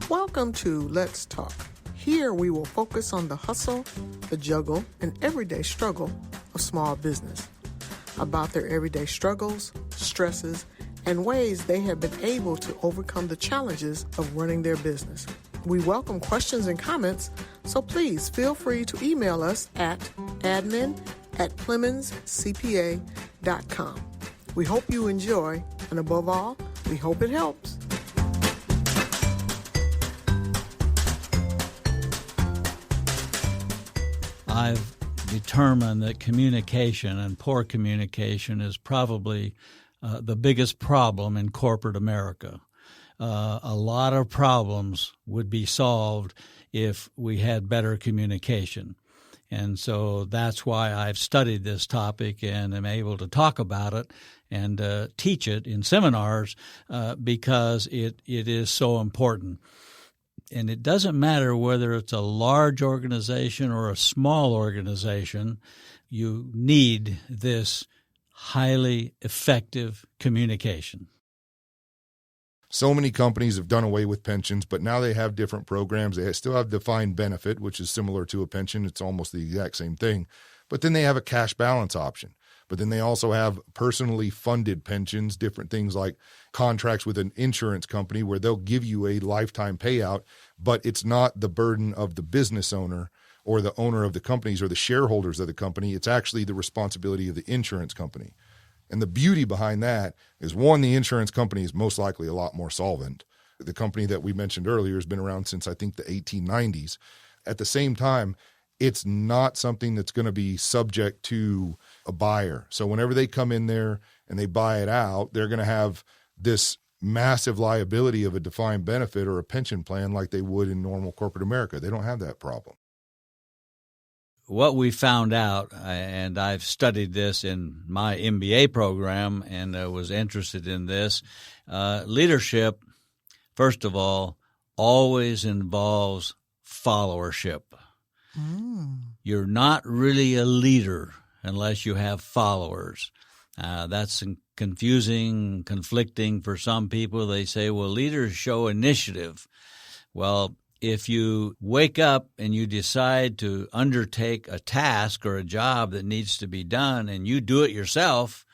Welcome to Let's Talk. Here we will focus on the hustle, the juggle, and everyday struggle of small business, about their everyday struggles, stresses, and ways they have been able to overcome the challenges of running their business. We welcome questions and comments, so please feel free to email us at admin@PlemonsCPA.com. We hope you enjoy, and above all, we hope it helps. I've determined that communication and poor communication is probably the biggest problem in corporate America. A lot of problems would be solved if we had better communication. And so that's why I've studied this topic and am able to talk about it and teach it in seminars because it is so important. And it doesn't matter whether it's a large organization or a small organization, you need this highly effective communication. So many companies have done away with pensions, but now they have different programs. They still have defined benefit, which is similar to a pension. It's almost the exact same thing. But then they have a cash balance option. But then they also have personally funded pensions, different things like contracts with an insurance company where they'll give you a lifetime payout, but it's not the burden of the business owner or the owner of the companies or the shareholders of the company. It's actually the responsibility of the insurance company. And the beauty behind that is, one, the insurance company is most likely a lot more solvent. The company that we mentioned earlier has been around since, I think, the 1890s. At the same time, it's not something that's going to be subject to a buyer. So whenever they come in there and they buy it out, they're going to have this massive liability of a defined benefit or a pension plan like they would in normal corporate America. They don't have that problem. What we found out, and I've studied this in my MBA program and was interested in this, leadership, first of all, always involves followership. You're not really a leader unless you have followers. That's confusing, conflicting for some people. They say, well, leaders show initiative. Well, if you wake up and you decide to undertake a task or a job that needs to be done and you do it yourself,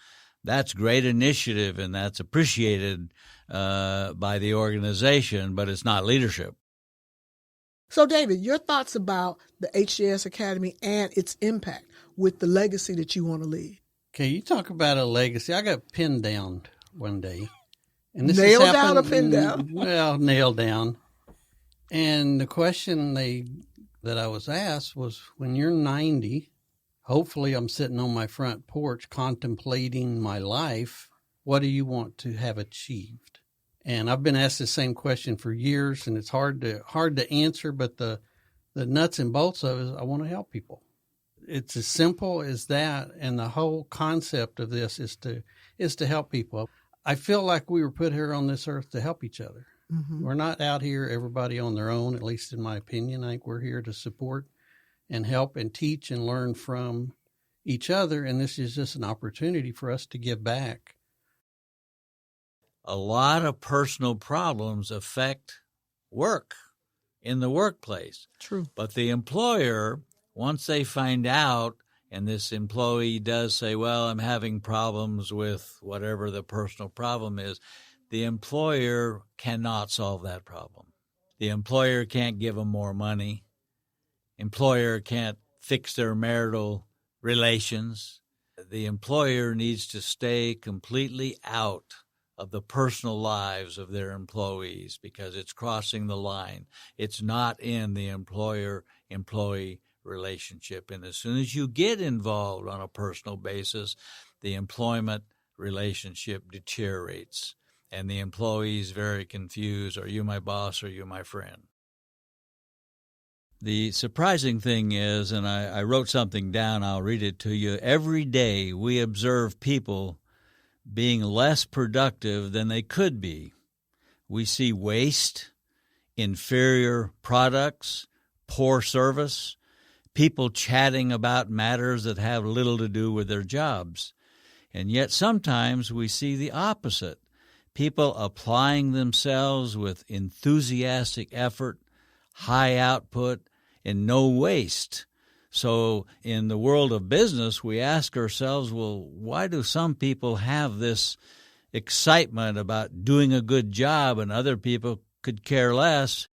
that's great initiative and that's appreciated by the organization, but it's not leadership. So, David, your thoughts about the HJS Academy and its impact with the legacy that you want to leave? Okay, you talk about a legacy. I got pinned down one day. And this nailed down or pinned down? Well, nailed down. And the question that I was asked was, when you're 90, hopefully I'm sitting on my front porch contemplating my life, what do you want to have achieved? And I've been asked the same question for years, and it's hard to answer, but the nuts and bolts of it is I want to help people. It's as simple as that, and the whole concept of this is to help people. I feel like we were put here on this earth to help each other. Mm-hmm. We're not out here, everybody on their own, at least in my opinion. I think we're here to support and help and teach and learn from each other, and this is just an opportunity for us to give back. A lot of personal problems affect work in the workplace. True. But the employer, once they find out, and this employee does say, well, I'm having problems with whatever the personal problem is, the employer cannot solve that problem. The employer can't give them more money. Employer can't fix their marital relations. The employer needs to stay completely out of the personal lives of their employees because it's crossing the line. It's not in the employer-employee relationship. And as soon as you get involved on a personal basis, the employment relationship deteriorates. And the employee is very confused. Are you my boss or are you my friend? The surprising thing is, and I wrote something down, I'll read it to you. Every day we observe people being less productive than they could be. We see waste, inferior products, poor service, people chatting about matters that have little to do with their jobs. And yet sometimes we see the opposite. people applying themselves with enthusiastic effort, high output, and no waste. So in the world of business, we ask ourselves, well, why do some people have this excitement about doing a good job and other people could care less?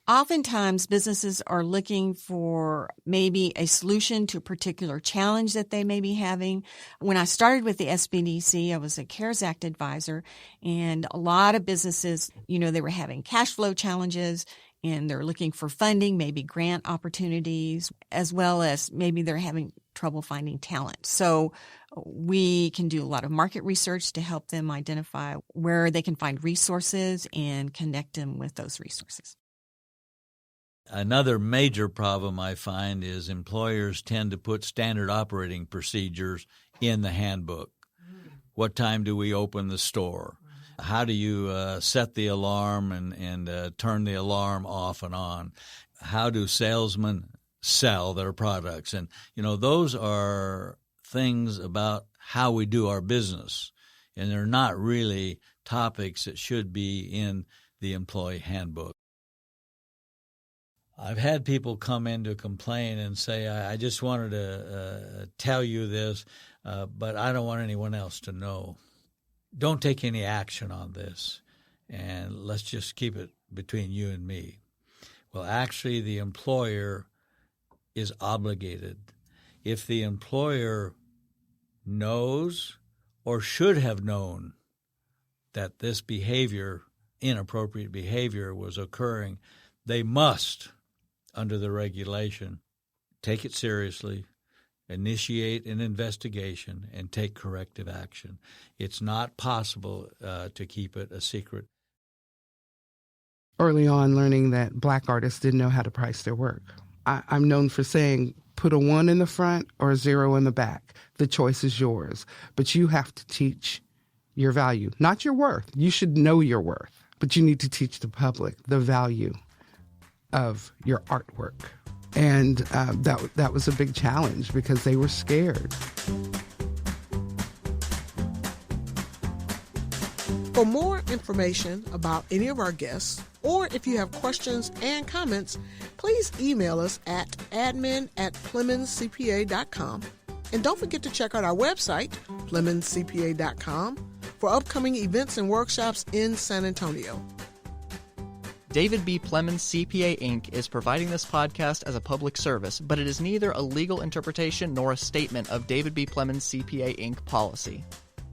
Oftentimes, businesses are looking for maybe a solution to a particular challenge that they may be having. When I started with the SBDC, I was a CARES Act advisor, and a lot of businesses, they were having cash flow challenges, and they're looking for funding, maybe grant opportunities, as well as maybe they're having trouble finding talent. So we can do a lot of market research to help them identify where they can find resources and connect them with those resources. Another major problem I find is employers tend to put standard operating procedures in the handbook. What time do we open the store? How do you set the alarm and turn the alarm off and on? How do salesmen sell their products? And, those are things about how we do our business, and they're not really topics that should be in the employee handbook. I've had people come in to complain and say, I just wanted to tell you this, but I don't want anyone else to know. Don't take any action on this, and let's just keep it between you and me. Well, actually, the employer is obligated. If the employer knows or should have known that this behavior, inappropriate behavior, was occurring, they must, under the regulation, take it seriously, initiate an investigation, and take corrective action. It's not possible to keep it a secret. Early on, learning that Black artists didn't know how to price their work. I'm known for saying, put a 1 in the front or a 0 in the back. The choice is yours. But you have to teach your value, not your worth. You should know your worth, but you need to teach the public the value of your artwork. And that was a big challenge because they were scared. For more information about any of our guests, or if you have questions and comments, please email us at admin@PlemonsCPA.com. And don't forget to check out our website, PlemonsCPA.com, for upcoming events and workshops in San Antonio. David B Plemons CPA Inc. is providing this podcast as a public service, but it is neither a legal interpretation nor a statement of David B Plemons CPA Inc. policy.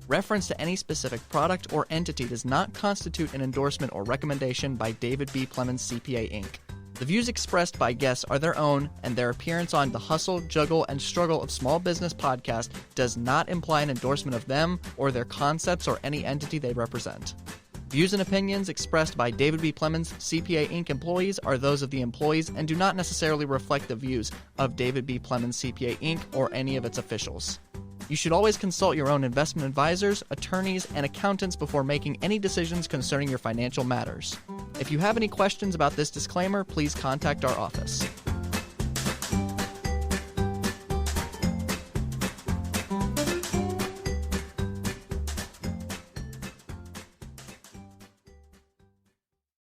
Reference to any specific product or entity does not constitute an endorsement or recommendation by David B Plemons CPA Inc. The views expressed by guests are their own, and their appearance on the Hustle, Juggle, and Struggle of Small Business podcast does not imply an endorsement of them or their concepts or any entity they represent. Views and opinions expressed by David B Plemons CPA Inc. employees are those of the employees and do not necessarily reflect the views of David B Plemons CPA Inc. or any of its officials. You should always consult your own investment advisors, attorneys, and accountants before making any decisions concerning your financial matters. If you have any questions about this disclaimer, please contact our office.